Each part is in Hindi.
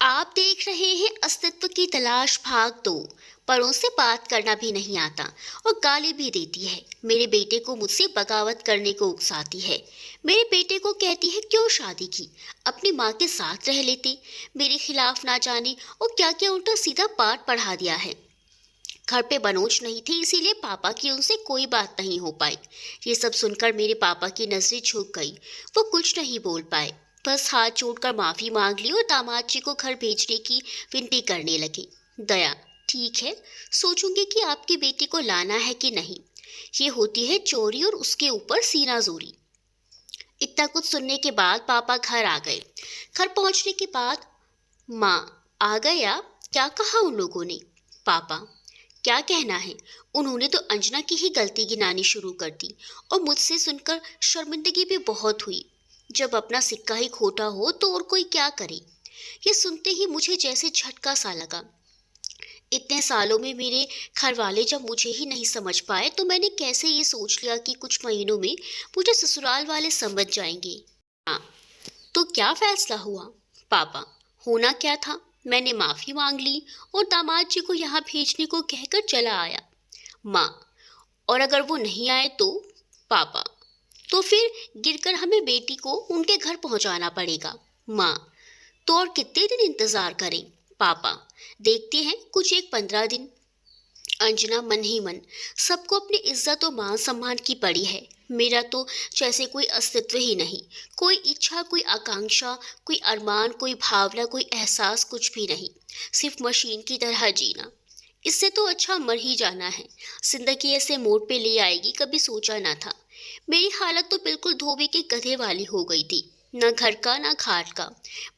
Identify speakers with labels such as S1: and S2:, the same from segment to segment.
S1: आप देख रहे हैं अस्तित्व की तलाश भाग 2। परों से बात करना भी नहीं आता और गाली भी देती है। मेरे बेटे को मुझसे बगावत करने को उकसाती है। मेरे बेटे को कहती है क्यों शादी की, अपनी माँ के साथ रह लेते। मेरे खिलाफ ना जाने और क्या क्या उल्टा सीधा पाठ पढ़ा दिया है। घर पे मनोज नहीं थे, इसीलिए पापा की उनसे कोई बात नहीं हो पाई। ये सब सुनकर मेरे पापा की नजरें झुक गई। वो कुछ नहीं बोल पाए, बस हाथ जोड़कर माफी मांग ली और दामाद जी को घर भेजने की विनती करने लगे। दया, ठीक है, सोचूंगी कि आपकी बेटी को लाना है कि नहीं। ये होती है चोरी और उसके ऊपर सीना जोरी। इतना कुछ सुनने के बाद पापा घर आ गए। घर पहुंचने के बाद, माँ आ गया, क्या कहा उन लोगों ने? पापा, क्या कहना है, उन्होंने तो अंजना की ही गलती गिनानी शुरू कर दी और मुझसे सुनकर शर्मिंदगी भी बहुत हुई। जब अपना सिक्का ही खोटा हो तो और कोई क्या करे। ये सुनते ही मुझे जैसे झटका सा लगा। इतने सालों में मेरे घर वाले जब मुझे ही नहीं समझ पाए तो मैंने कैसे ये सोच लिया कि कुछ महीनों में मुझे ससुराल वाले समझ जाएंगे। हाँ, तो क्या फैसला हुआ? पापा, होना क्या था, मैंने माफी मांग ली और दामाद जी को यहाँ भेजने को कहकर चला आया। माँ, और अगर वो नहीं आए तो? पापा, तो फिर गिरकर हमें बेटी को उनके घर पहुंचाना पड़ेगा। माँ, तो और कितने दिन इंतजार करें? पापा, देखते हैं, कुछ एक 15 दिन। अंजना मन ही मन, सबको अपनी इज्जत और मान सम्मान की पड़ी है। मेरा तो जैसे कोई अस्तित्व ही नहीं, कोई इच्छा, कोई आकांक्षा, कोई अरमान, कोई भावना, कोई एहसास, कुछ भी नहीं। सिर्फ मशीन की तरह जीना। इससे तो अच्छा मर ही जाना है। जिंदगी ऐसे मोड़ पे ले आएगी, कभी सोचा ना था। मेरी हालत तो बिल्कुल धोबी के गधे वाली हो गई थी। न घर का न घाट का।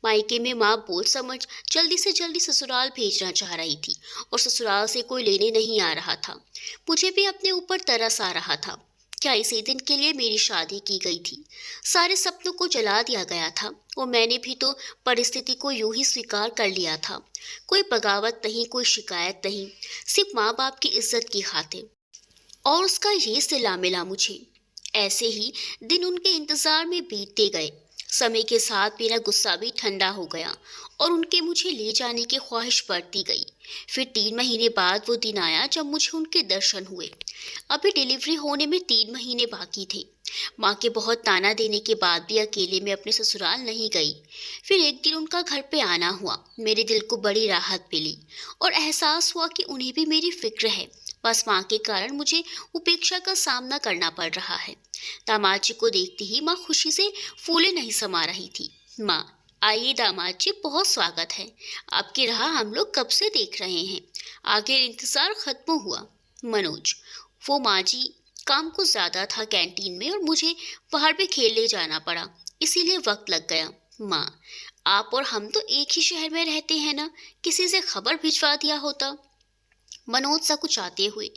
S1: मायके में माँ बोझ समझ जल्दी से जल्दी ससुराल भेजना चाह रही थी और ससुराल से कोई लेने नहीं आ रहा था। मुझे भी अपने ऊपर तरस आ रहा था। क्या इसी दिन के लिए मेरी शादी की गई थी? सारे सपनों को जला दिया गया था और मैंने भी तो परिस्थिति को यूं ही स्वीकार कर लिया था। कोई बगावत नहीं, कोई शिकायत नहीं, सिर्फ माँ बाप की इज्जत की खातिर। और उसका ये सिला मिला मुझे। ऐसे ही दिन उनके इंतजार में बीतते गए। समय के साथ मेरा गुस्सा भी ठंडा हो गया और उनके मुझे ले जाने की ख्वाहिश बढ़ती गई। फिर 3 महीने बाद वो दिन आया जब मुझे उनके दर्शन हुए। अभी डिलीवरी होने में 3 महीने बाकी थे। माँ के बहुत ताना देने के बाद भी अकेले में अपने ससुराल नहीं गई। फिर एक दिन उनका घर पे आना हुआ। मेरे दिल को बड़ी राहत मिली और एहसास हुआ कि उन्हें भी मेरी फिक्र है। बस माँ के कारण मुझे उपेक्षा का सामना करना पड़ रहा है। दामाद जी को देखते ही माँ खुशी से फूले नहीं समा रही थी। माँ, आइए दामाद जी, बहुत स्वागत है। आपकी राह हम लोग कब से देख रहे हैं। आखिर इंतजार खत्म हुआ। मनोज, वो माँ जी, काम कुछ ज्यादा था कैंटीन में और मुझे बाहर भी खेलने जाना पड़ा, इसीलिए वक्त लग गया। माँ, आप और हम तो एक ही शहर में रहते हैं ना, किसी से खबर भिजवा दिया होता। मनोज सकुचाते हुए,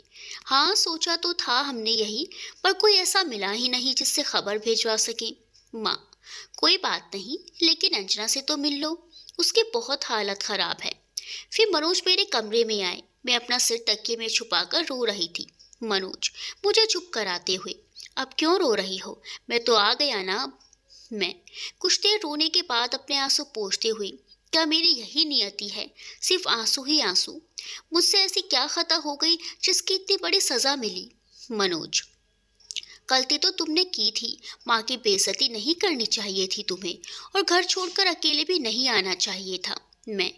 S1: हाँ सोचा तो था हमने यही, पर कोई ऐसा मिला ही नहीं जिससे खबर भेजवा सके। माँ, कोई बात नहीं, लेकिन अंजना से तो मिल लो, उसकी बहुत हालत खराब है। फिर मनोज मेरे कमरे में आए। मैं अपना सिर तकिए में छुपाकर रो रही थी। मनोज मुझे चुप कराते हुए, अब क्यों रो रही हो, मैं तो आ गया ना अब। मैं कुछ देर रोने के बाद अपने आंसू पोंछते हुए, क्या मेरी यही नियति है, सिर्फ आंसू ही आंसू? मुझसे ऐसी क्या खता हो गई जिसकी इतनी बड़ी सजा मिली? मनोज, गलती तो तुमने की थी, माँ की बेइज्जती नहीं करनी चाहिए थी तुम्हें, और घर छोड़कर अकेले भी नहीं आना चाहिए था। मैं,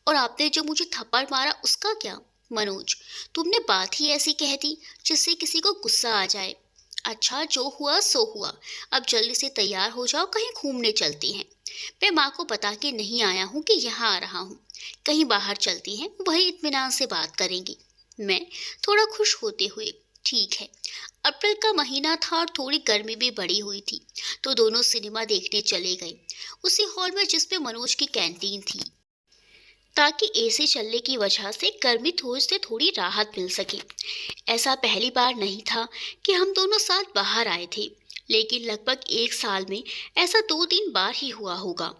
S1: और आपने जो मुझे थप्पड़ मारा उसका क्या? मनोज, तुमने बात ही ऐसी कह दी जिससे किसी को गुस्सा आ जाए। अच्छा, जो हुआ सो हुआ, अब जल्दी से तैयार हो जाओ, कहीं घूमने चलते हैं। मैं माँ को बता के नहीं आया हूँ कि यहाँ आ रहा हूँ, कहीं बाहर चलती हैं, वही इत्मीनान से बात करेंगे। मैं थोड़ा खुश होते हुए, ठीक है। अप्रैल का महीना था और थोड़ी गर्मी भी बढ़ी हुई थी, तो दोनों सिनेमा देखने चले गए, उसी हॉल में जिसपे मनोज की कैंटीन थी, ताकि एसी चलने की वजह से गर्मी थोड़ी से थोड़ी राहत मिल सके। ऐसा पहली बार नहीं था कि हम दोनों साथ बाहर आए थे, लेकिन लगभग 1 साल में ऐसा 2-3 बार ही हुआ होगा।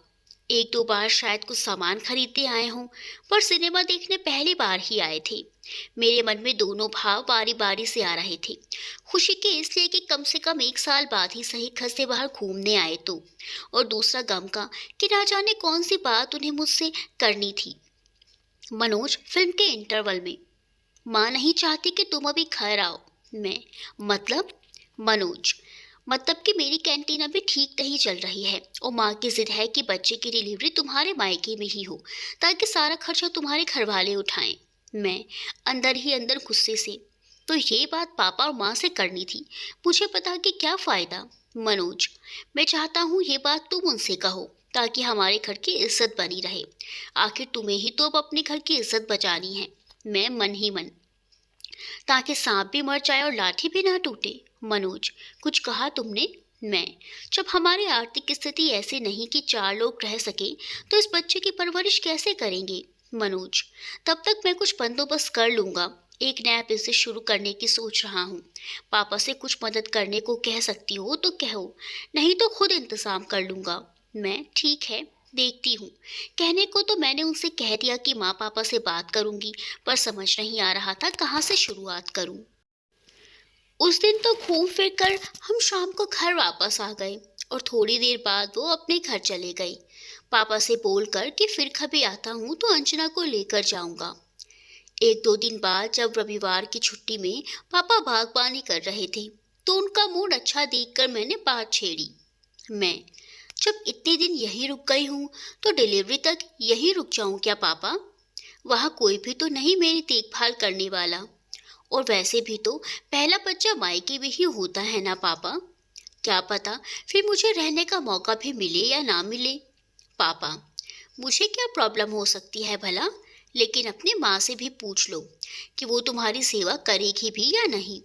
S1: एक दो बार शायद कुछ सामान खरीदते आए हों, पर सिनेमा देखने पहली बार ही आए थे। मेरे मन में दोनों भाव बारी बारी से आ रहे थे। खुशी के इसलिए कि कम से कम 1 साल बाद ही सही घर से बाहर घूमने आए तो, और दूसरा गम का कि ना जाने कौन सी बात उन्हें मुझसे करनी थी। मनोज, फिल्म के इंटरवल में, माँ नहीं चाहती कि तुम अभी घर आओ। मैं, मतलब? मनोज, मतलब कि मेरी कैंटीन अभी ठीक नहीं चल रही है और माँ की जिद है कि बच्चे की डिलीवरी तुम्हारे मायके में ही हो, ताकि सारा खर्चा तुम्हारे घर वाले उठाएं। मैं, अंदर ही अंदर गुस्से से, तो ये बात पापा और माँ से करनी थी, मुझे पता कि क्या फायदा। मनोज, मैं चाहता हूँ ये बात तुम उनसे कहो, ताकि हमारे घर की इज्जत बनी रहे। आखिर तुम्हें ही तो अब अपने घर की इज्जत बचानी है। मैं, मन ही मन, ताकि सांप भी मर जाए और लाठी भी ना टूटे। मनोज, कुछ कहा तुमने? मैं, जब हमारी आर्थिक स्थिति ऐसी नहीं कि 4 लोग रह सके, तो इस बच्चे की परवरिश कैसे करेंगे? मनोज, तब तक मैं कुछ बंदोबस्त कर लूंगा। एक नया बिजनेस शुरू करने की सोच रहा हूँ। पापा से कुछ मदद करने को कह सकती हो तो कहो, नहीं तो खुद इंतजाम कर लूंगा। मैं, ठीक है, देखती हूँ। कहने को तो मैंने उनसे कह दिया कि माँ पापा से बात करूंगी, पर समझ नहीं आ रहा था कहाँ से शुरुआत करूं। उस दिन तो घूम फिर कर हम शाम को घर वापस आ गए और थोड़ी देर बाद वो अपने घर चले गए। पापा से बोलकर कि फिर कभी आता हूँ तो अंजना को लेकर जाऊंगा। 1-2 दिन बाद जब रविवार की छुट्टी में पापा बागबानी कर रहे थे, तो उनका मूड अच्छा देखकर मैंने बात छेड़ी। मैं, जब इतने दिन यहीं रुक गई हूँ तो डिलीवरी तक यहीं रुक जाऊं क्या पापा? वहाँ कोई भी तो नहीं मेरी देखभाल करने वाला, और वैसे भी तो पहला बच्चा मायके में ही होता है ना पापा। क्या पता फिर मुझे रहने का मौका भी मिले या ना मिले। पापा, मुझे क्या प्रॉब्लम हो सकती है भला, लेकिन अपनी माँ से भी पूछ लो कि वो तुम्हारी सेवा करेगी भी या नहीं।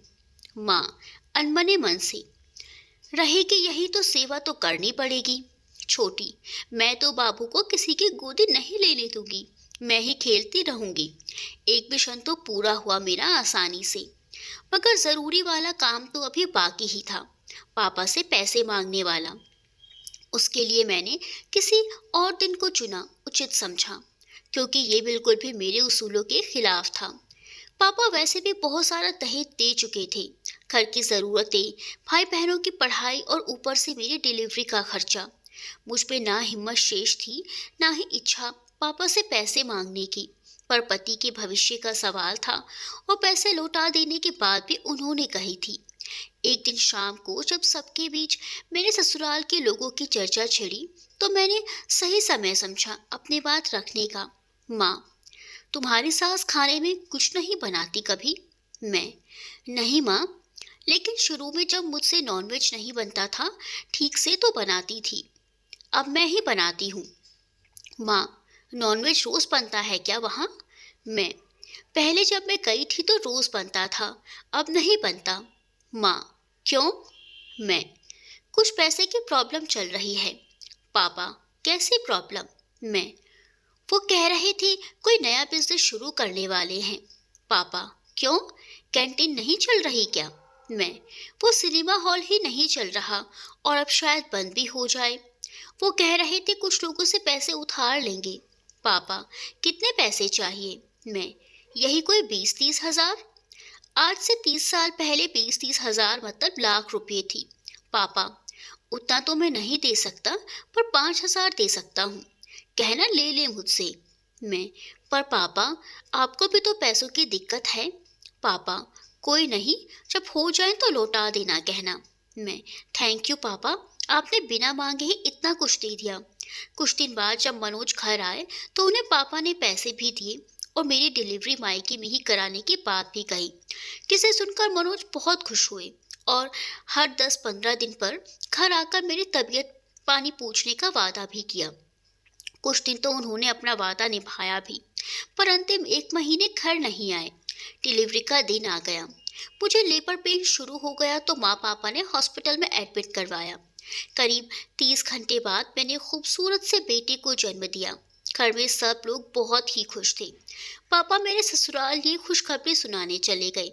S1: माँ, अनमने मन से, रहेगी यही तो सेवा तो करनी पड़ेगी। छोटी, मैं तो बाबू को किसी की गोदी नहीं लेने दूंगी, मैं ही खेलती रहूंगी। एक मिशन तो पूरा हुआ मेरा आसानी से, मगर जरूरी वाला काम तो अभी बाकी ही था, पापा से पैसे मांगने वाला। उसके लिए मैंने किसी और दिन को चुना उचित समझा, क्योंकि ये बिल्कुल भी मेरे उसूलों के खिलाफ था। पापा वैसे भी बहुत सारा दहेज दे चुके थे, घर की ज़रूरतें, भाई बहनों की पढ़ाई और ऊपर से मेरी डिलीवरी का खर्चा। मुझ पे ना हिम्मत शेष थी, ना ही इच्छा पापा से पैसे मांगने की, पर पति के भविष्य का सवाल था और पैसे लौटा देने की बात भी उन्होंने कही थी। एक दिन शाम को जब सबके बीच मेरे ससुराल के लोगों की चर्चा छिड़ी, तो मैंने सही समय समझा अपनी बात रखने का। माँ, तुम्हारी सास खाने में कुछ नहीं बनाती कभी? मैं, नहीं माँ, लेकिन शुरू में जब मुझसे नॉनवेज नहीं बनता था ठीक से तो बनाती थी, अब मैं ही बनाती हूँ। माँ, नॉनवेज रोज बनता है क्या वहाँ? मैं, पहले जब मैं गई थी तो रोज बनता था, अब नहीं बनता। माँ, क्यों? मैं, कुछ पैसे की प्रॉब्लम चल रही है। पापा, कैसी प्रॉब्लम? मैं, वो कह रहे थे कोई नया बिजनेस शुरू करने वाले हैं। पापा, क्यों, कैंटीन नहीं चल रही क्या? मैं, वो सिनेमा हॉल ही नहीं चल रहा और अब शायद बंद भी हो जाए। वो कह रहे थे कुछ लोगों से पैसे उधार लेंगे। पापा, कितने पैसे चाहिए? मैं, यही कोई 20-30 हजार। आज से 30 साल पहले 20-30 हजार मतलब लाख रुपए थी। पापा, उतना तो मैं नहीं दे सकता, पर 5 हजार दे सकता हूँ, कहना ले ले मुझसे। मैं, पर पापा, आपको भी तो पैसों की दिक्कत है। पापा, कोई नहीं, जब हो जाए तो लौटा देना कहना। मैं, थैंक यू पापा, आपने बिना मांगे ही इतना कुछ दे दिया। कुछ दिन बाद जब मनोज घर आए तो उन्हें पापा ने पैसे भी दिए और मेरी डिलीवरी मायके में ही कराने की बात भी कही, जिसे सुनकर मनोज बहुत खुश हुए और हर 10-15 दिन पर घर आकर मेरी तबीयत पानी पूछने का वादा भी किया। कुछ दिन तो उन्होंने अपना वादा निभाया भी, पर अंतिम 1 महीने घर नहीं आए। डिलीवरी का दिन आ गया, मुझे लेबर पेन शुरू हो गया तो माँ पापा ने हॉस्पिटल में एडमिट करवाया। करीब 30 घंटे बाद मैंने खूबसूरत से बेटे को जन्म दिया। घर में सब लोग बहुत ही खुश थे। पापा मेरे ससुराल ये खुशखबरी सुनाने चले गए।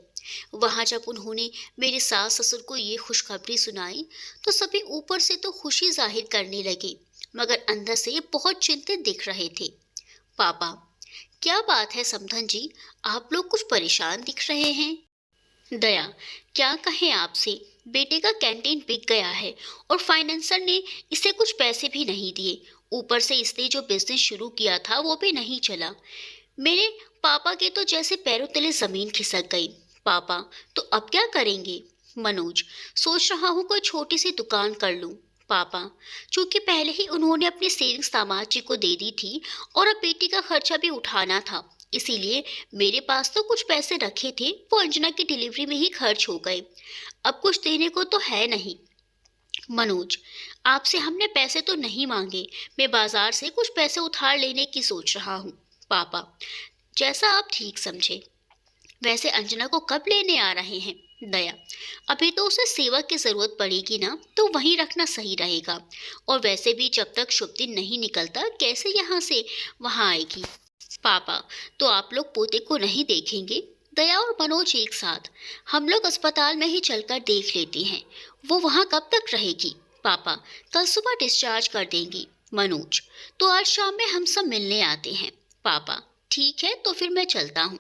S1: वहां जब उन्होंने मेरे सास ससुर को ये खुशखबरी सुनाई तो सभी ऊपर से तो खुशी जाहिर करने लगे, मगर अंदर से बहुत चिंतित दिख रहे थे। पापा, क्या बात है समधन जी, आप लोग कुछ परेशान दिख रहे हैं। दया, क्या कहें आपसे, बेटे का कैंटीन बिक गया है और फाइनेंसर ने इसे कुछ पैसे भी नहीं दिए। ऊपर से इसने जो बिजनेस शुरू किया था वो भी नहीं चला। मेरे पापा के तो जैसे पैरों तले जमीन खिसक गई। पापा, तो अब क्या करेंगे। मनोज, सोच रहा हूँ कोई छोटी सी दुकान कर लूं। पापा, चूंकि पहले ही उन्होंने अपनी सेविंग्स दामाद जी को दे दी थी और अब बेटी का खर्चा भी उठाना था, इसीलिए मेरे पास तो कुछ पैसे रखे थे, वो अंजना की डिलीवरी में ही खर्च हो गए। अब कुछ देने को तो है नहीं। मनोज, आपसे हमने पैसे तो नहीं मांगे, मैं बाजार से कुछ पैसे उधार लेने की सोच रहा हूँ। पापा, जैसा आप ठीक समझे। वैसे अंजना को कब लेने आ रहे हैं। दया, अभी तो उसे सेवा की जरूरत पड़ेगी ना, तो वहीं रखना सही रहेगा। और वैसे भी जब तक शुभ दिन नहीं निकलता कैसे यहाँ से वहाँ आएगी। पापा, तो आप लोग पोते को नहीं देखेंगे। दया और मनोज एक साथ। हम लोग अस्पताल में ही चलकर देख लेते हैं। वो वहाँ कब तक रहेगी। पापा, कल सुबह डिस्चार्ज कर देंगी। मनोज, तो आज शाम में हम सब मिलने आते हैं। पापा, ठीक है, तो फिर मैं चलता हूँ।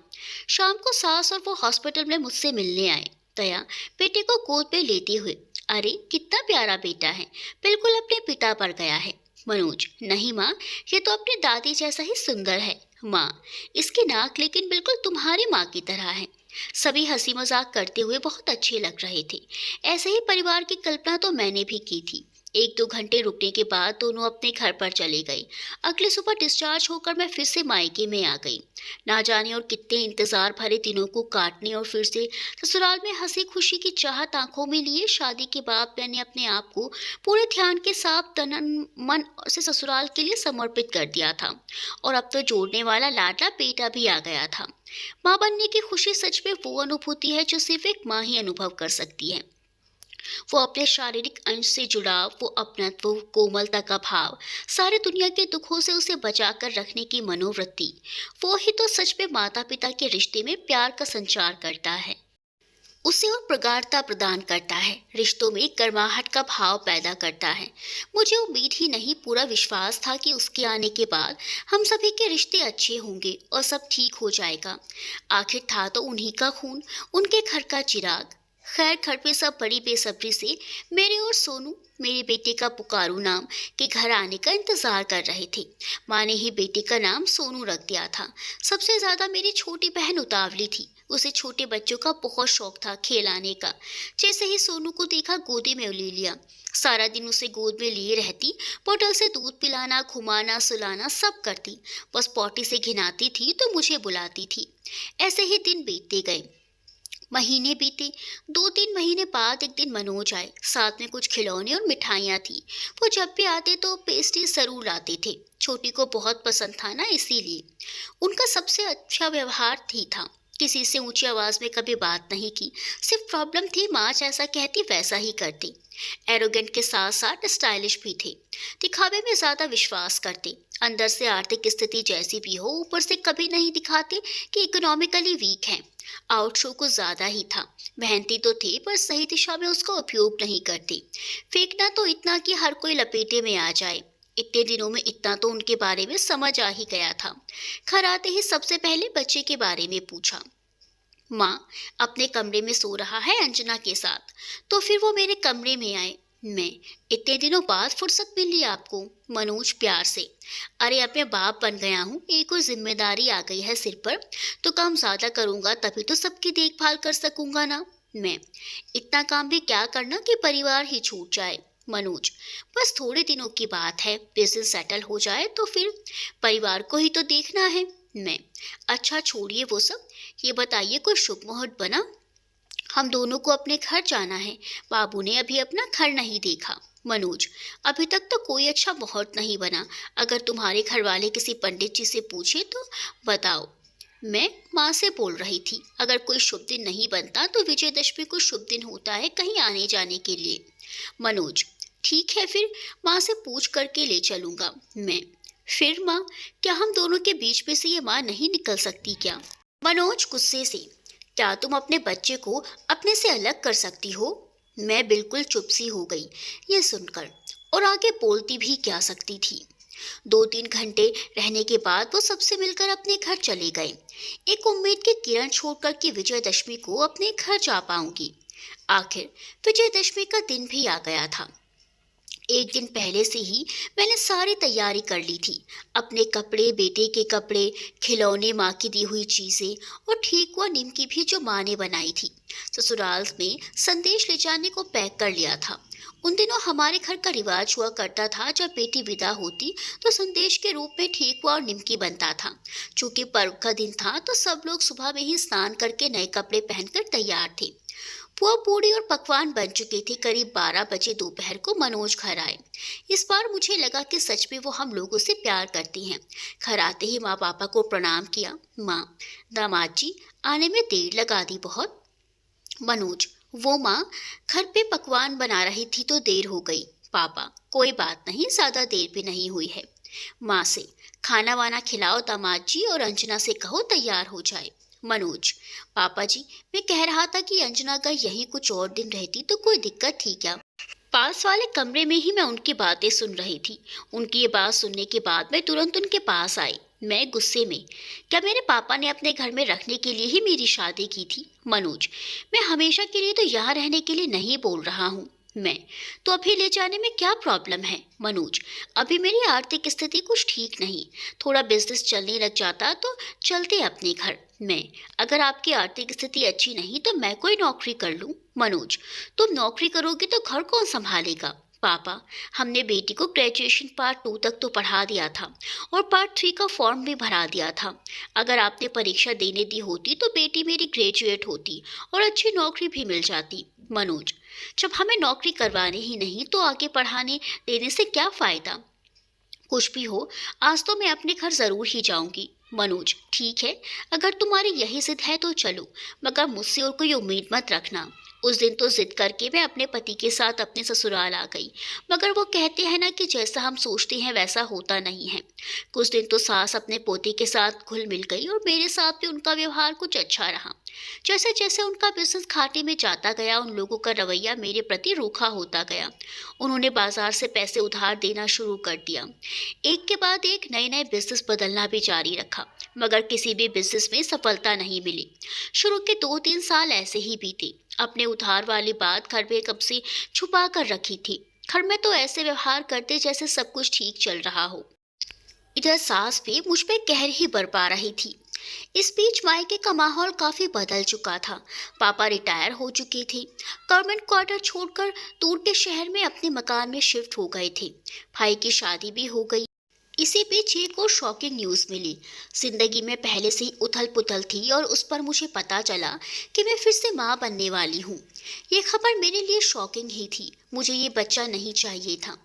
S1: शाम को सास और वो हॉस्पिटल में मुझसे मिलने आए। दया, बेटे को गोद में लेते हुए, अरे कितना प्यारा बेटा है, बिल्कुल अपने पिता पर गया है। मनोज, नहीं माँ, ये तो अपनी दादी जैसा ही सुंदर है। माँ, इसकी नाक लेकिन बिल्कुल तुम्हारी माँ की तरह है। सभी हंसी मजाक करते हुए बहुत अच्छे लग रहे थे। ऐसे ही परिवार की कल्पना तो मैंने भी की थी। 1-2 घंटे रुकने के बाद दोनों अपने घर पर चले गए। अगली सुबह डिस्चार्ज होकर मैं फिर से मायके में आ गई। ना जाने और कितने इंतजार भरे दिनों को काटने और फिर से ससुराल में हंसी खुशी की चाहत आंखों में लिए शादी के बाद मैंने अपने आप को पूरे ध्यान के साथ तन मन से ससुराल के लिए समर्पित कर दिया था। और अब तो जोड़ने वाला लाडला बेटा भी आ गया था। माँ बनने की खुशी सच में वो अनुभूति है जो सिर्फ एक माँ ही अनुभव कर सकती है। वो अपने शारीरिक अंश से जुड़ाव, वो अपनत्व, वो कोमलता का भाव, सारी दुनिया के दुखों से उसे बचाकर रखने की मनोवृत्ति, वो ही तो सच में माता पिता के रिश्ते में प्यार का संचार करता है, उसे और प्रगाढ़ता प्रदान करता है, रिश्तों में गर्माहट का भाव पैदा करता है। मुझे उम्मीद ही नहीं, पूरा विश्वास था कि उसके आने के बाद हम सभी के रिश्ते अच्छे होंगे और सब ठीक हो जाएगा। आखिर था तो उन्हीं का खून, उनके घर का चिराग। खैर, घर पे सब बड़ी बेसब्री से मेरे और सोनू, मेरे बेटे का पुकारू नाम के घर आने का इंतजार कर रहे थे। माँ ने ही बेटे का नाम सोनू रख दिया था। सबसे ज्यादा मेरी छोटी बहन उतावली थी। उसे छोटे बच्चों का बहुत शौक था, खेलाने का। जैसे ही सोनू को देखा गोदी में ले लिया। सारा दिन उसे गोद में लिए रहती, बोतल से दूध पिलाना, घुमाना, सुलाना सब करती। बस पॉटी से घिनाती थी तो मुझे बुलाती थी। ऐसे ही दिन बीतते गए, महीने बीते। 2-3 महीने बाद एक दिन मनोज आए, साथ में कुछ खिलौने और मिठाइयाँ थी। वो जब भी आते तो पेस्ट्री जरूर लाते थे। छोटी को बहुत पसंद था ना, इसीलिए। उनका सबसे अच्छा व्यवहार ही था। किसी से ऊंची आवाज में कभी बात नहीं की। सिर्फ प्रॉब्लम थी, माँ जैसा कहती वैसा ही करते। एरोगेंट के साथ साथ स्टाइलिश भी थे। दिखावे में ज्यादा विश्वास करते। अंदर से आर्थिक स्थिति जैसी भी हो, ऊपर से कभी नहीं दिखाते कि इकोनॉमिकली वीक हैं। आउट शो कुछ ज्यादा ही था। मेहनती तो थे पर सही दिशा में उसका उपयोग नहीं करते। फेंकना तो इतना कि हर कोई लपेटे में आ जाए। इतने दिनों में इतना तो उनके बारे में समझ आ ही गया था। घर आते ही सबसे पहले बच्चे के बारे में पूछा। माँ, अपने कमरे में सो रहा है अंजना के साथ। तो फिर वो मेरे कमरे में आए। मैं, इतने दिनों बाद फुर्सत मिली आपको। मनोज प्यार से, अरे अब मैं बाप बन गया हूँ, एक और जिम्मेदारी आ गई है सिर पर, तो काम ज्यादा करूंगा तभी तो सबकी देखभाल कर सकूंगा ना। मैं, इतना काम भी क्या करना कि परिवार ही छूट जाए। मनोज, बस थोड़े दिनों की बात है, बिजनेस सेटल हो जाए तो फिर परिवार को ही तो देखना है। मैं, अच्छा छोड़िए वो सब, ये बताइए कोई शुभ मुहूर्त बना। हम दोनों को अपने घर जाना है, बाबू ने अभी अपना घर नहीं देखा। मनोज, अभी तक तो कोई अच्छा मुहूर्त नहीं बना, अगर तुम्हारे घर वाले किसी पंडित जी से पूछे तो बताओ। मैं माँ से बोल रही थी, अगर कोई शुभ दिन नहीं बनता तो विजयदशमी को शुभ दिन होता है कहीं आने जाने के लिए। मनोज, ठीक है फिर माँ से पूछ करके ले चलूंगा। मैं, फिर माँ, क्या हम दोनों के बीच में से ये माँ नहीं निकल सकती क्या। मनोज गुस्से से, क्या तुम अपने बच्चे को अपने से अलग कर सकती हो। मैं बिल्कुल चुप सी हो गई ये सुनकर। और आगे बोलती भी क्या सकती थी। 2-3 घंटे रहने के बाद वो सबसे मिलकर अपने घर चले गए, एक उम्मीद की किरण छोड़कर कि विजयदशमी को अपने घर जा पाऊंगी। आखिर विजयदशमी का दिन भी आ गया था। एक दिन पहले से ही मैंने सारी तैयारी कर ली थी। अपने कपड़े, बेटे के कपड़े, खिलौने, माँ की दी हुई चीजें और ठीक हुआ निमकी भी जो माँ ने बनाई थी। ससुराल में संदेश ले जाने को पैक कर लिया था। उन दिनों हमारे घर का रिवाज हुआ करता था, जब बेटी विदा होती तो संदेश के रूप में ठीक हुआ और निमकी बनता था। चूंकि पर्व का दिन था तो सब लोग सुबह में ही स्नान करके नए कपड़े पहनकर तैयार थे। पुआ पूड़ी और पकवान बन चुके थे। करीब 12 बजे दोपहर को मनोज घर आए। इस बार मुझे लगा कि सच में वो हम लोगों से प्यार करती हैं। घर आते ही माँ पापा को प्रणाम किया। माँ, दामाद जी आने में देर लगा दी बहुत। मनोज, वो माँ, घर पे पकवान बना रही थी तो देर हो गई। पापा, कोई बात नहीं, ज्यादा देर भी नहीं हुई है। माँ से, खाना वाना खिलाओ दामाद जी और अंजना से कहो तैयार हो जाए। मनोज, पापा जी, मैं कह रहा था कि अंजना अगर यहीं कुछ और दिन रहती तो कोई दिक्कत थी क्या? पास वाले कमरे में ही मैं उनकी बातें सुन रही थी। उनकी ये बात सुनने के बाद मैं तुरंत उनके पास आई। मैं गुस्से में, क्या मेरे पापा ने अपने घर में रखने के लिए ही मेरी शादी की थी? मनोज, मैं हमेशा के लिए तो यहाँ रहने के लिए नहीं बोल रहा हूँ। मैं, तो अभी ले जाने में क्या प्रॉब्लम है? मनोज, अभी मेरी आर्थिक स्थिति कुछ ठीक नहीं, थोड़ा बिजनेस चलने लग जाता तो चलते अपने घर। मैं, अगर आपकी आर्थिक स्थिति अच्छी नहीं तो मैं कोई नौकरी कर लूं। मनोज, तुम नौकरी करोगी तो घर कौन संभालेगा? पापा, हमने बेटी को ग्रेजुएशन पार्ट 2 तक तो पढ़ा दिया था और पार्ट 3 का फॉर्म भी भरा दिया था। अगर आपने परीक्षा देने दी होती तो बेटी मेरी ग्रेजुएट होती और अच्छी नौकरी भी मिल जाती। मनोज, जब हमें नौकरी करवानी ही नहीं तो आगे पढ़ाने देने से क्या फायदा? कुछ भी हो, आज तो मैं अपने घर जरूर ही जाऊंगी। मनोज, ठीक है, अगर तुम्हारी यही जिद है तो चलो, मगर मुझसे और कोई उम्मीद मत रखना। उस दिन तो जिद करके मैं अपने पति के साथ अपने ससुराल आ गई, मगर वो कहते हैं ना कि जैसा हम सोचते हैं वैसा होता नहीं है। कुछ दिन तो सास अपने पोते के साथ घुल मिल गई और मेरे साथ भी उनका व्यवहार कुछ अच्छा रहा। जैसे जैसे उनका बिजनेस घाटे में जाता गया, उन लोगों का रवैया मेरे प्रति रूखा होता गया। उन्होंने बाजार से पैसे उधार देना शुरू कर दिया। एक के बाद एक नए नए बिजनेस बदलना भी जारी रखा, मगर किसी भी बिजनेस में सफलता नहीं मिली। शुरू के 2-3 साल ऐसे ही बीते। अपने उधार वाली बात घर में कब से छुपा कर रखी थी। घर में तो ऐसे व्यवहार करते जैसे सब कुछ ठीक चल रहा हो। इधर सास भी मुझ पे कहर ही बरपा रही थी। इस बीच मायके का माहौल काफी बदल चुका था। पापा रिटायर हो चुके थे, गवर्नमेंट क्वार्टर छोड़कर दूर के शहर में अपने मकान में शिफ्ट हो गए थे। भाई की शादी भी हो गई। इसी बीच एक और शॉकिंग न्यूज़ मिली। जिंदगी में पहले से ही उथल पुथल थी और उस पर मुझे पता चला कि मैं फिर से माँ बनने वाली हूँ। ये खबर मेरे लिए शॉकिंग ही थी। मुझे ये बच्चा नहीं चाहिए था।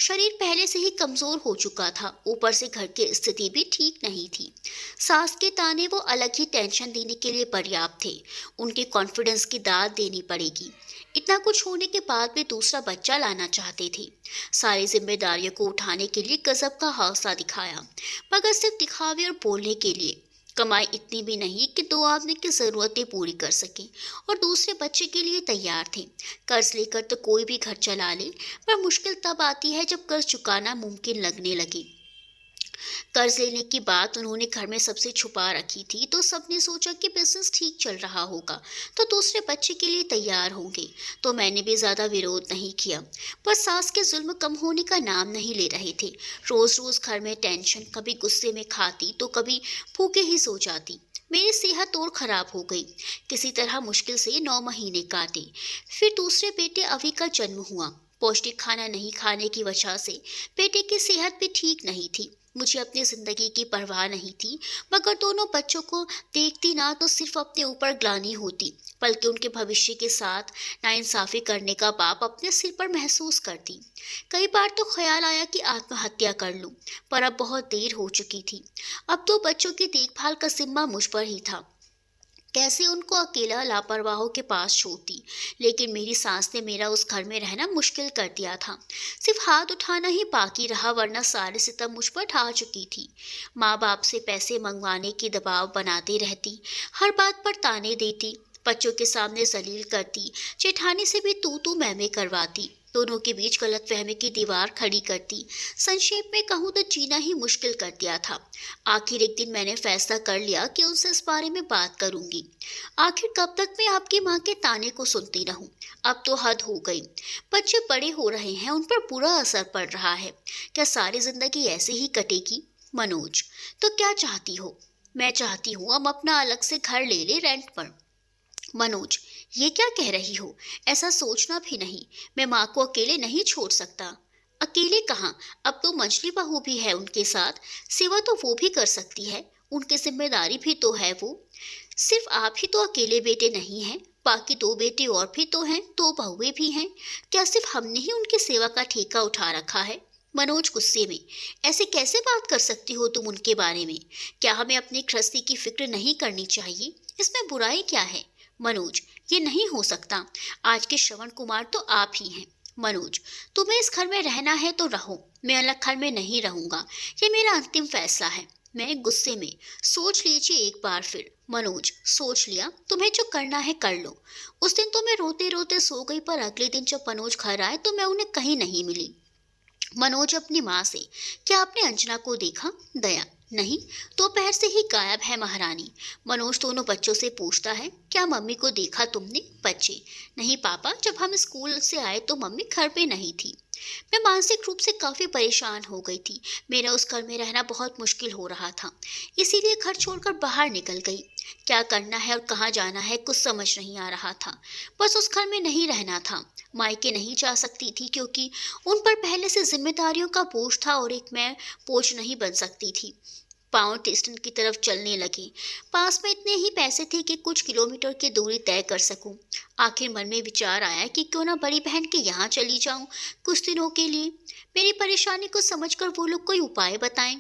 S1: शरीर पहले से ही कमज़ोर हो चुका था, ऊपर से घर की स्थिति भी ठीक नहीं थी। सास के ताने वो अलग ही टेंशन देने के लिए पर्याप्त थे। उनके कॉन्फिडेंस की दाद देनी पड़ेगी। इतना कुछ होने के बाद भी दूसरा बच्चा लाना चाहते थे। सारी जिम्मेदारियों को उठाने के लिए गजब का हौसला दिखाया, मगर सिर्फ दिखावे और बोलने के लिए। कमाई इतनी भी नहीं कि 2 आदमी की ज़रूरतें पूरी कर सके और दूसरे बच्चे के लिए तैयार थे। कर्ज लेकर तो कोई भी घर चला ले, पर मुश्किल तब आती है जब कर्ज चुकाना मुमकिन लगने लगे। कर्ज लेने की बात उन्होंने घर में सबसे छुपा रखी थी, तो सबने सोचा कि बिजनेस ठीक चल रहा होगा तो दूसरे बच्चे के लिए तैयार होंगे। तो मैंने भी ज्यादा विरोध नहीं किया, पर सास के जुल्म कम होने का नाम नहीं ले रहे थे। रोज रोज घर में टेंशन, कभी गुस्से में खाती तो कभी भूखे ही सो जाती। मेरी सेहत और खराब हो गई। किसी तरह मुश्किल से 9 महीने काटे। फिर दूसरे बेटे अवी का जन्म हुआ। पौष्टिक खाना नहीं खाने की वजह से बेटे की सेहत भी ठीक नहीं थी। मुझे अपनी जिंदगी की परवाह नहीं थी, मगर दोनों बच्चों को देखती ना तो सिर्फ अपने ऊपर ग्लानि होती, बल्कि उनके भविष्य के साथ नाइंसाफी करने का पाप अपने सिर पर महसूस करती। कई बार तो ख्याल आया कि आत्महत्या कर लूं, पर अब बहुत देर हो चुकी थी। अब 2 बच्चों की देखभाल का जिम्मा मुझ पर ही था। कैसे उनको अकेला लापरवाहों के पास छोड़ती, लेकिन मेरी सास ने मेरा उस घर में रहना मुश्किल कर दिया था। सिर्फ हाथ उठाना ही बाकी रहा, वरना सारे सितम मुझ पर ढा चुकी थी। माँ बाप से पैसे मंगवाने की दबाव बनाती रहती, हर बात पर ताने देती, बच्चों के सामने जलील करती, जेठानी से भी तू मैं करवाती। दोनों के बीच गलतफहमी की दीवार खड़ी करती। संक्षेप में कहूँ तो जीना ही मुश्किल कर दिया था। आखिर एक दिन मैंने फैसला कर लिया कि उनसे इस बारे में बात करूंगी। आखिर कब तक मैं आपकी माँ के ताने को सुनती रहूं? अब तो हद हो गई। बच्चे बड़े हो रहे हैं, उन पर बुरा असर पड़ रहा है। क्या सारी जिंदगी ऐसे ही कटेगी? मनोज, तो क्या चाहती हो? मैं चाहती हूँ हम अपना अलग से घर ले ले, रेंट पर। मनोज, ये क्या कह रही हो? ऐसा सोचना भी नहीं। मैं माँ को अकेले नहीं छोड़ सकता। अकेले कहाँ, अब तो मंजली बहू भी है उनके साथ। सेवा तो वो भी कर सकती है, उनकी जिम्मेदारी भी तो है वो। सिर्फ आप ही तो अकेले बेटे नहीं हैं, बाकी दो बेटे और भी तो हैं, दो बहुएं भी हैं। क्या सिर्फ हमने ही उनकी सेवा का ठेका उठा रखा है? मनोज गुस्से में, ऐसे कैसे बात कर सकती हो तुम उनके बारे में? क्या हमें अपनी गृहस्थी की फिक्र नहीं करनी चाहिए? इसमें बुराई क्या है? मनोज, ये नहीं हो सकता। आज के श्रवण कुमार तो आप ही हैं। मनोज, तुम्हें इस घर में रहना है तो रहो, मैं अलग घर में नहीं रहूंगा। ये मेरा अंतिम फैसला है। मैं गुस्से में, सोच लीजिए एक बार फिर। मनोज, सोच लिया, तुम्हें जो करना है कर लो। उस दिन तो मैं रोते रोते सो गई, पर अगले दिन जब मनोज घर आए तो मैं उन्हें कहीं नहीं मिली। मनोज अपनी माँ से, क्या आपने अंजना को देखा? दया, नहीं, दोपहर से ही गायब है महारानी। मनोज दोनों बच्चों से पूछता है, क्या मम्मी को देखा तुमने? बच्चे, नहीं पापा, जब हम स्कूल से आए तो मम्मी घर पे नहीं थी। मैं मानसिक रूप से काफी परेशान हो गई थी। मेरा उस घर में रहना बहुत मुश्किल हो रहा था, इसीलिए घर छोड़कर बाहर निकल गई। क्या करना है और कहाँ जाना है कुछ समझ नहीं आ रहा था। बस उस घर में नहीं रहना था। मायके नहीं जा सकती थी क्योंकि उन पर पहले से जिम्मेदारियों का बोझ था और एक मैं बोझ नहीं बन सकती थी। पाँव स्टेशन की तरफ चलने लगे। पास में इतने ही पैसे थे कि कुछ किलोमीटर की दूरी तय कर सकूं। आखिर मन में विचार आया कि क्यों ना बड़ी बहन के यहाँ चली जाऊं कुछ दिनों के लिए। मेरी परेशानी को समझकर वो लोग कोई उपाय बताएं,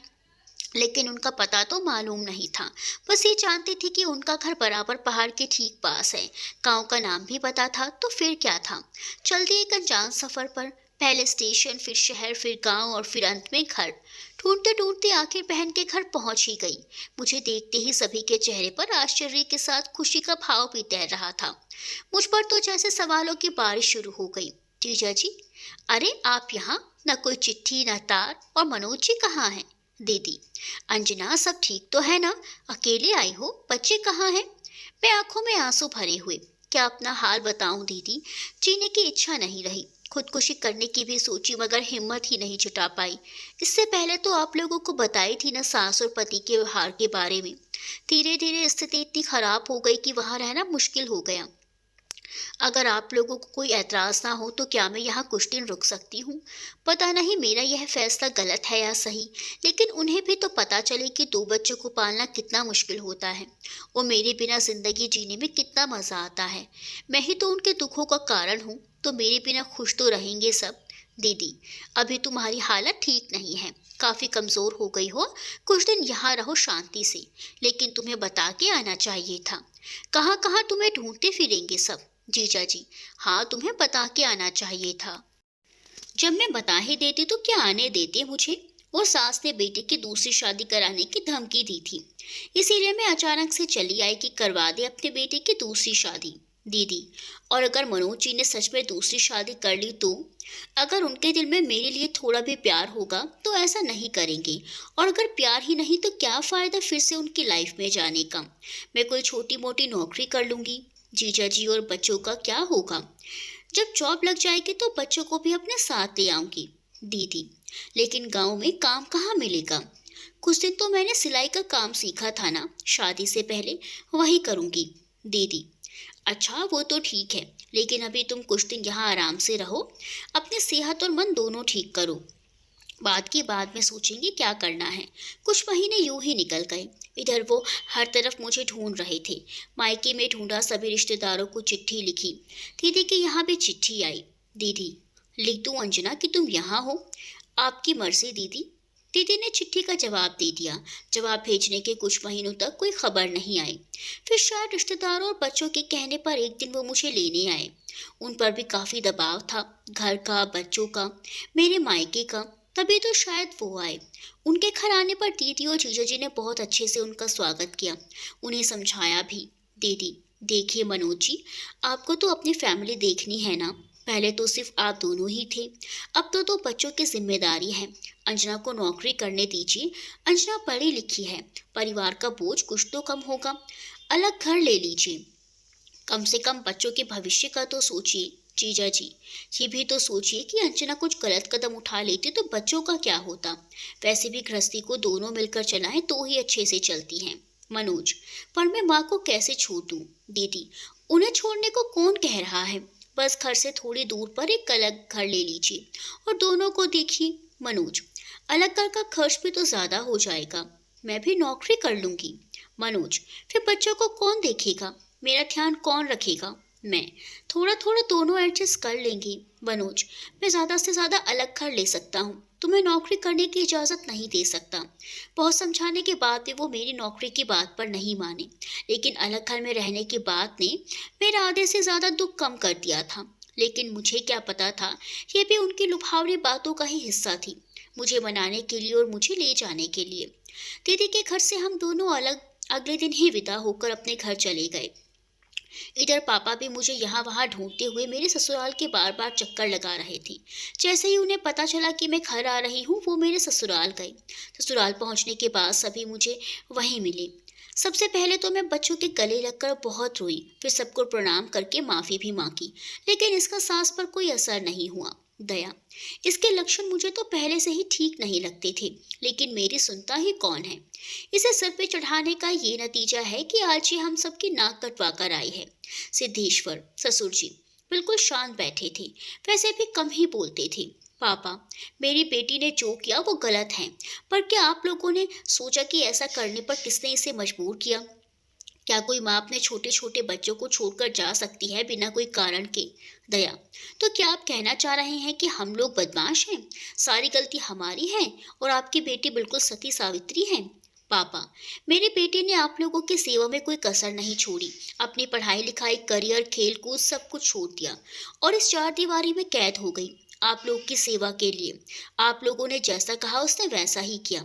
S1: लेकिन उनका पता तो मालूम नहीं था। बस ये जानती थी कि उनका घर बराबर पहाड़ के ठीक पास है। गांव का नाम भी पता था, तो फिर क्या था। चलती एक अनजान सफर पर, पहले स्टेशन, फिर शहर, फिर गांव और फिर अंत में घर। ढूंढते ढूंढते आखिर बहन के घर पहुंच ही गई। मुझे देखते ही सभी के चेहरे पर आश्चर्य के साथ खुशी का भाव भी तैर रहा था। मुझ पर तो जैसे सवालों की बारिश शुरू हो गई। जीजा जी, अरे आप यहाँ, न कोई चिट्ठी न तार, और मनोज जी कहाँ हैं? दीदी, अंजना सब ठीक तो है ना? अकेले आई हो? बच्चे कहाँ हैं? मैं आंखों में आंसू भरे हुए, क्या अपना हाल बताऊं दीदी। जीने की इच्छा नहीं रही। खुदकुशी करने की भी सोची मगर हिम्मत ही नहीं जुटा पाई। इससे पहले तो आप लोगों को बताई थी ना सास और पति के व्यवहार के बारे में। धीरे धीरे स्थिति इतनी खराब हो गई कि वहां रहना मुश्किल हो गया। अगर आप लोगों को कोई एतराज ना हो तो क्या मैं यहाँ कुछ दिन रुक सकती हूँ? पता नहीं मेरा यह फैसला गलत है या सही, लेकिन उन्हें भी तो पता चले कि दो बच्चों को पालना कितना मुश्किल होता है और मेरे बिना जिंदगी जीने में कितना मजा आता है। मैं ही तो उनके दुखों का कारण हूँ, तो मेरे बिना खुश तो रहेंगे सब। दीदी, अभी तुम्हारी हालत ठीक नहीं है, काफी कमजोर हो गई हो। कुछ दिन यहाँ रहो शांति से, लेकिन तुम्हें बता के आना चाहिए था। कहाँ कहाँ तुम्हें ढूंढते फिरेंगे सब। जीजा जी, हाँ तुम्हें बता के आना चाहिए था। जब मैं बता ही देती तो क्या आने देते मुझे। और सास ने बेटे की दूसरी शादी कराने की धमकी दी थी, इसीलिए मैं अचानक से चली आई कि करवा दे अपने बेटे की दूसरी शादी। दीदी, और अगर मनोज जी ने सच में दूसरी शादी कर ली तो? अगर उनके दिल में मेरे लिए थोड़ा भी प्यार होगा तो ऐसा नहीं करेंगे, और अगर प्यार ही नहीं तो क्या फायदा फिर से उनकी लाइफ में जाने का। मैं कोई छोटी मोटी नौकरी कर लूंगी। जीजा जी और बच्चों का क्या होगा? जब जॉब लग जाएगी तो बच्चों को भी अपने साथ ले आऊंगी। दीदी, लेकिन गांव में काम कहाँ मिलेगा? कुछ दिन तो मैंने सिलाई का काम सीखा था ना शादी से पहले, वही करूंगी। दीदी, अच्छा वो तो ठीक है, लेकिन अभी तुम कुछ दिन यहाँ आराम से रहो, अपनी सेहत और मन दोनों ठीक करो। बाद की बाद में सोचेंगे क्या करना है। कुछ महीने यूं ही निकल गए। इधर वो हर तरफ मुझे ढूंढ रहे थे। मायके में ढूंढा, सभी रिश्तेदारों को चिट्ठी लिखी। दीदी के यहाँ भी चिट्ठी आई। दीदी, लिख दूं अंजना कि तुम यहाँ हो? आपकी मर्जी दीदी। दीदी ने चिट्ठी का जवाब दे दिया। जवाब भेजने के कुछ महीनों तक कोई खबर नहीं आई। फिर शायद रिश्तेदारों और बच्चों के कहने पर एक दिन वो मुझे लेने आए। उन पर भी काफी दबाव था, घर का, बच्चों का, मेरे मायके का, तभी तो शायद वो आए। उनके घर आने पर दीदी और जीजा जी ने बहुत अच्छे से उनका स्वागत किया, उन्हें समझाया भी। दीदी, देखिए मनोज जी, आपको तो अपनी फैमिली देखनी है ना। पहले तो सिर्फ आप दोनों ही थे, अब तो दो बच्चों की जिम्मेदारी है। अंजना को नौकरी करने दीजिए, अंजना पढ़ी लिखी है, परिवार का बोझ कुछ तो कम होगा। अलग घर ले लीजिए, कम से कम बच्चों के भविष्य का तो सोचिए। जीजा जी, ये भी तो सोचिए कि अंजना कुछ गलत कदम उठा लेती तो बच्चों का क्या होता। वैसे भी गृहस्थी को दोनों मिलकर चलाएं तो ही अच्छे से चलती है। मनोज, पर मैं माँ को कैसे छोड़ दूँ? दीदी, उन्हें छोड़ने को कौन कह रहा है? बस घर से थोड़ी दूर पर एक अलग घर ले लीजिए और दोनों को देखिए। मनोज, अलग घर का खर्च भी तो ज्यादा हो जाएगा, मैं भी नौकरी कर लूंगी। मनोज, फिर बच्चों को कौन देखेगा, मेरा ध्यान कौन रखेगा? मैं, थोड़ा थोड़ा दोनों एडजस्ट कर लेंगी। मनोज, मैं ज्यादा से ज्यादा अलग घर ले सकता हूँ, तुम्हें नौकरी करने की इजाजत नहीं दे सकता। बहुत समझाने के बाद भी वो मेरी नौकरी की बात पर नहीं माने, लेकिन अलग घर में रहने की बात ने मेरा आधे से ज्यादा दुख कम कर दिया था। लेकिन मुझे क्या पता था, ये भी उनकी लुभावनी बातों का ही हिस्सा थी, मुझे मनाने के लिए और मुझे ले जाने के लिए। दीदी के घर से हम दोनों अलग अगले दिन ही विदा होकर अपने घर चले गए। इधर पापा भी मुझे यहाँ वहाँ ढूंढते हुए मेरे ससुराल के बार बार चक्कर लगा रहे थे। जैसे ही उन्हें पता चला कि मैं घर आ रही हूँ, वो मेरे ससुराल गए। ससुराल पहुँचने के बाद सभी मुझे वहीं मिले। सबसे पहले तो मैं बच्चों के गले लगकर बहुत रोई, फिर सबको प्रणाम करके माफ़ी भी मांगी, लेकिन इसका सास पर कोई असर नहीं हुआ। दया, इसके लक्षण मुझे तो पहले से ही ठीक नहीं लगते थे, लेकिन मेरी सुनता ही कौन है। इसे सर पे चढ़ाने का ये नतीजा है कि आज ये हम सबकी नाक कटवा कर आई है। सिद्धेश्वर, ससुर जी बिल्कुल शांत बैठे थे, वैसे भी कम ही बोलते थे। पापा, मेरी बेटी ने जो किया वो गलत है, पर क्या आप लोगों ने सोचा कि ऐसा करने पर किसने इसे मजबूर किया? क्या कोई माँ अपने छोटे छोटे बच्चों को छोड़कर जा सकती है बिना कोई कारण के? दया, तो क्या आप कहना चाह रहे हैं कि हम लोग बदमाश हैं, सारी गलती हमारी है और आपकी बेटी बिल्कुल सती सावित्री है? पापा, मेरी बेटी ने आप लोगों की सेवा में कोई कसर नहीं छोड़ी, अपनी पढ़ाई लिखाई करियर खेल कूद सब कुछ छोड़ दिया और इस चार दीवारी में कैद हो गई आप लोग की सेवा के लिए। आप लोगों ने जैसा कहा उसने वैसा ही किया,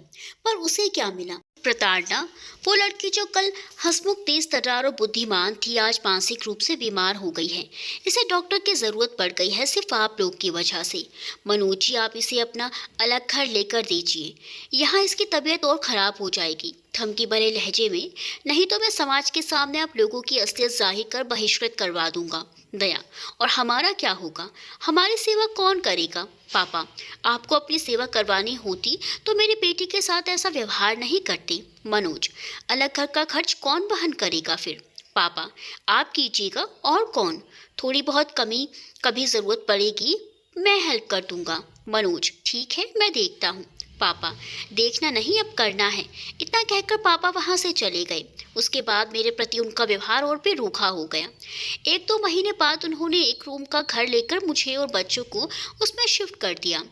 S1: पर उसे क्या मिला? प्रताड़ना। वो लड़की जो कल हंसमुख तेज तर्रार और बुद्धिमान थी, आज मानसिक रूप से बीमार हो गई है। इसे डॉक्टर की जरूरत पड़ गई है सिर्फ आप लोग की वजह से। मनोज जी, आप इसे अपना अलग घर लेकर दीजिए, यहाँ इसकी तबीयत और खराब हो जाएगी। धमकी भरे लहजे में, नहीं तो मैं समाज के सामने आप लोगों की असलियत जाहिर कर बहिष्कृत करवा दूंगा। दया, और हमारा क्या होगा, हमारी सेवा कौन करेगा? पापा, आपको अपनी सेवा करवानी होती तो मेरी बेटी के साथ ऐसा व्यवहार नहीं करते। मनोज, अलग घर का खर्च कौन वहन करेगा फिर? पापा, आप कीजिएगा और कौन? थोड़ी बहुत कमी कभी जरूरत पड़ेगी, मैं हेल्प कर दूंगा। मनोज, ठीक है, मैं देखता हूँ। पापा, देखना नहीं अब करना है। इतना कहकर पापा वहां से चले गए। उसके बाद मेरे प्रति उनका व्यवहार और भी रूखा हो गया। 1-2 महीने बाद उन्होंने एक रूम का घर लेकर मुझे और बच्चों को उसमें शिफ्ट कर दिया।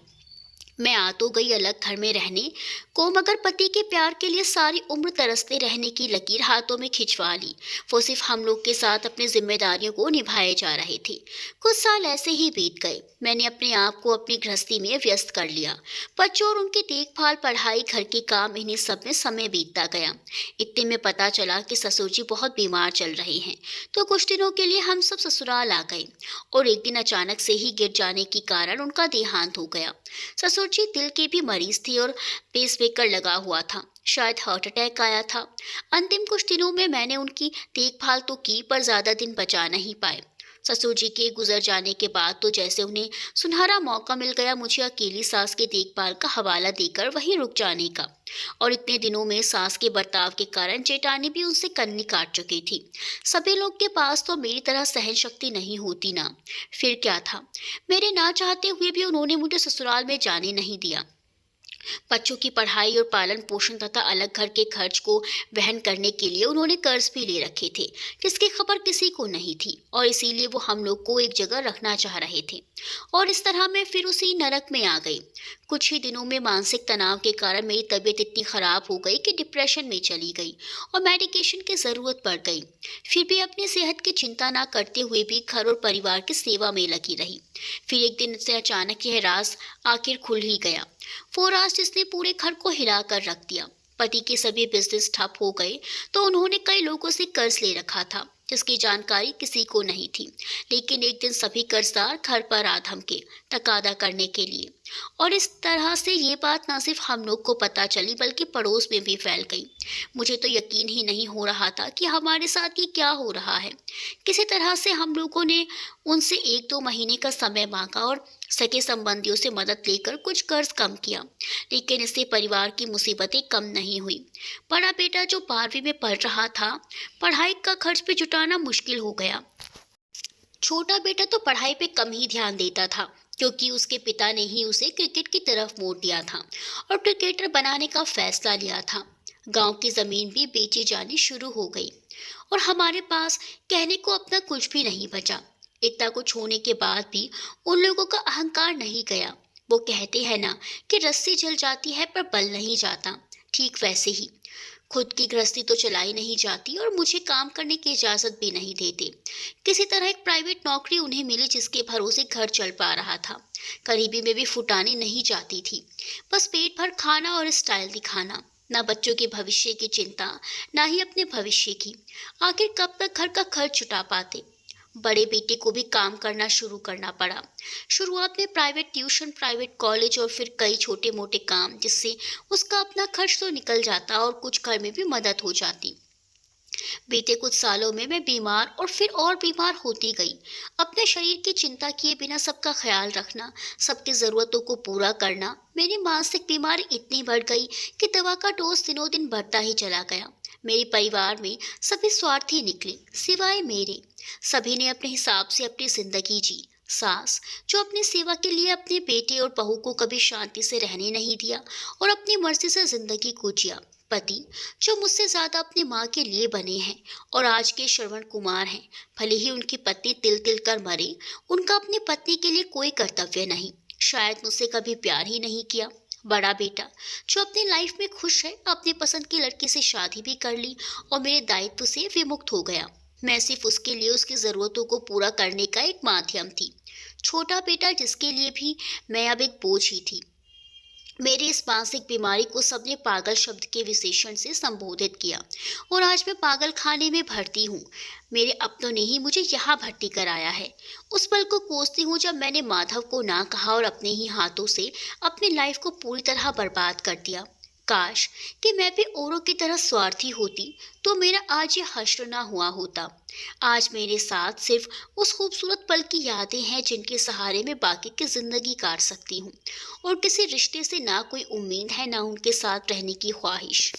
S1: मैं आ तो गई अलग घर में रहने को, मगर पति के प्यार के लिए सारी उम्र तरसते रहने की लकीर हाथों में खिंचवा ली। वो सिर्फ हम लोग के साथ अपनी जिम्मेदारियों को निभाए जा रहे थे। कुछ साल ऐसे ही बीत गए। मैंने अपने आप को अपनी गृहस्थी में व्यस्त कर लिया। बच्चों और उनकी देखभाल, पढ़ाई, घर के काम, इन्हीं सब में समय बीतता गया। इतने में पता चला कि ससुर जी बहुत बीमार चल रहे हैं, तो कुछ दिनों के लिए हम सब ससुराल आ गए और एक दिन अचानक से ही गिर जाने के कारण उनका देहांत हो गया। ससुर जी दिल के भी मरीज थे और पेसमेकर लगा हुआ था, शायद हार्ट अटैक आया था। अंतिम कुछ दिनों में मैंने उनकी देखभाल तो की, पर ज्यादा दिन बचा नहीं पाए। ससुर जी के गुजर जाने के बाद तो जैसे उन्हें सुनहरा मौका मिल गया मुझे अकेली सास के देखभाल का हवाला देकर वहीं रुक जाने का। और इतने दिनों में सास के बर्ताव के कारण जेठानी भी उनसे कन्नी काट चुकी थी। सभी लोग के पास तो मेरी तरह सहन शक्ति नहीं होती ना। फिर क्या था, मेरे ना चाहते हुए भी उन्होंने मुझे ससुराल में जाने नहीं दिया। बच्चों की पढ़ाई और पालन पोषण तथा अलग घर के खर्च को वहन करने के लिए उन्होंने कर्ज भी ले रखे थे, जिसकी खबर किसी को नहीं थी, और इसीलिए वो हम लोग को एक जगह रखना चाह रहे थे। और इस तरह मैं फिर उसी नरक में आ गई। कुछ ही दिनों में मानसिक तनाव के कारण मेरी तबीयत इतनी खराब हो गई कि डिप्रेशन में चली गई और मेडिकेशन की ज़रूरत पड़ गई। फिर भी अपनी सेहत की चिंता ना करते हुए भी घर और परिवार की सेवा में लगी रही। फिर एक दिन से अचानक यह राज आखिर खुल ही गया, वो राज जिसने पूरे घर को हिला कर रख दिया। पति के सभी बिजनेस ठप हो गए तो उन्होंने कई लोगों से कर्ज ले रखा था। जिसकी जानकारी किसी को नहीं थी। लेकिन एक दिन सभी कर्जदार घर पर आ धमके तकादा करने के लिए, और इस तरह से ये बात न सिर्फ हम लोग को पता चली बल्कि पड़ोस में भी फैल गई। मुझे तो यकीन ही नहीं हो रहा था कि हमारे साथ ये क्या हो रहा है। किसी तरह से हम लोगों ने उनसे 1-2 महीने का समय मांगा और सगे संबंधियों से मदद लेकर कुछ कर्ज कम किया, लेकिन इससे परिवार की मुसीबतें कम नहीं हुई। बड़ा बेटा जो 12वीं में पढ़ रहा था, पढ़ाई का खर्च भी जुटाना मुश्किल हो गया। छोटा बेटा तो पढ़ाई पे कम ही ध्यान देता था, क्योंकि उसके पिता ने ही उसे क्रिकेट की तरफ मोड़ दिया था और क्रिकेटर बनाने का फैसला लिया था। गांव की जमीन भी बेची जानी शुरू हो गई और हमारे पास कहने को अपना कुछ भी नहीं बचा। इतना कुछ होने के बाद भी उन लोगों का अहंकार नहीं गया। वो कहते हैं ना कि रस्सी जल जाती है पर बल नहीं जाता, ठीक वैसे ही खुद की गृहस्थी तो चलाई नहीं जाती और मुझे काम करने की इजाजत भी नहीं देते। किसी तरह एक प्राइवेट नौकरी उन्हें मिली जिसके भरोसे घर चल पा रहा था। गरीबी में भी फुटानी नहीं जाती थी, बस पेट भर खाना और स्टाइल दिखाना। ना बच्चों के भविष्य की चिंता, ना ही अपने भविष्य की। आखिर कब तक घर का खर्च छुटा पाते। बड़े बेटे को भी काम करना शुरू करना पड़ा। शुरुआत में प्राइवेट ट्यूशन, प्राइवेट कॉलेज और फिर कई छोटे मोटे काम, जिससे उसका अपना खर्च तो निकल जाता और कुछ घर में भी मदद हो जाती। बीते कुछ सालों में मैं बीमार और फिर और बीमार होती गई। अपने शरीर की चिंता किए बिना सबका ख्याल रखना, सबकी ज़रूरतों को पूरा करना। मेरी मानसिक बीमारी इतनी बढ़ गई कि दवा का डोज दिनों दिन बढ़ता ही चला गया। मेरे परिवार में सभी स्वार्थी निकले, सिवाय मेरे। सभी ने अपने हिसाब से अपनी जिंदगी जी। सास, जो अपनी सेवा के लिए अपने बेटे और बहू को कभी शांति से रहने नहीं दिया और अपनी मर्जी से जिंदगी को जिया। पति, जो मुझसे ज्यादा अपनी माँ के लिए बने हैं और आज के श्रवण कुमार हैं। भले ही उनकी पत्नी तिल तिल कर मरे, उनका अपनी पत्नी के लिए कोई कर्तव्य नहीं। शायद मुझसे कभी प्यार ही नहीं किया। बड़ा बेटा, जो अपनी लाइफ में खुश है, अपनी पसंद की लड़की से शादी भी कर ली और मेरे दायित्व से विमुक्त हो गया। मैं सिर्फ उसके लिए उसकी ज़रूरतों को पूरा करने का एक माध्यम थी। छोटा बेटा, जिसके लिए भी मैं अब एक बोझ ही थी। मेरी इस मानसिक बीमारी को सबने पागल शब्द के विशेषण से संबोधित किया और आज मैं पागल खाने में भर्ती हूँ। मेरे अपनों ने ही मुझे यहाँ भर्ती कराया है। उस पल को कोसती हूँ जब मैंने माधव को ना कहा और अपने ही हाथों से अपनी लाइफ को पूरी तरह बर्बाद कर दिया। काश कि मैं भी औरों की तरह स्वार्थी होती तो मेरा आज ये हश्र ना हुआ होता। आज मेरे साथ सिर्फ उस खूबसूरत पल की यादें हैं जिनके सहारे मैं बाकी की जिंदगी काट सकती हूँ, और किसी रिश्ते से ना कोई उम्मीद है, ना उनके साथ रहने की ख्वाहिश।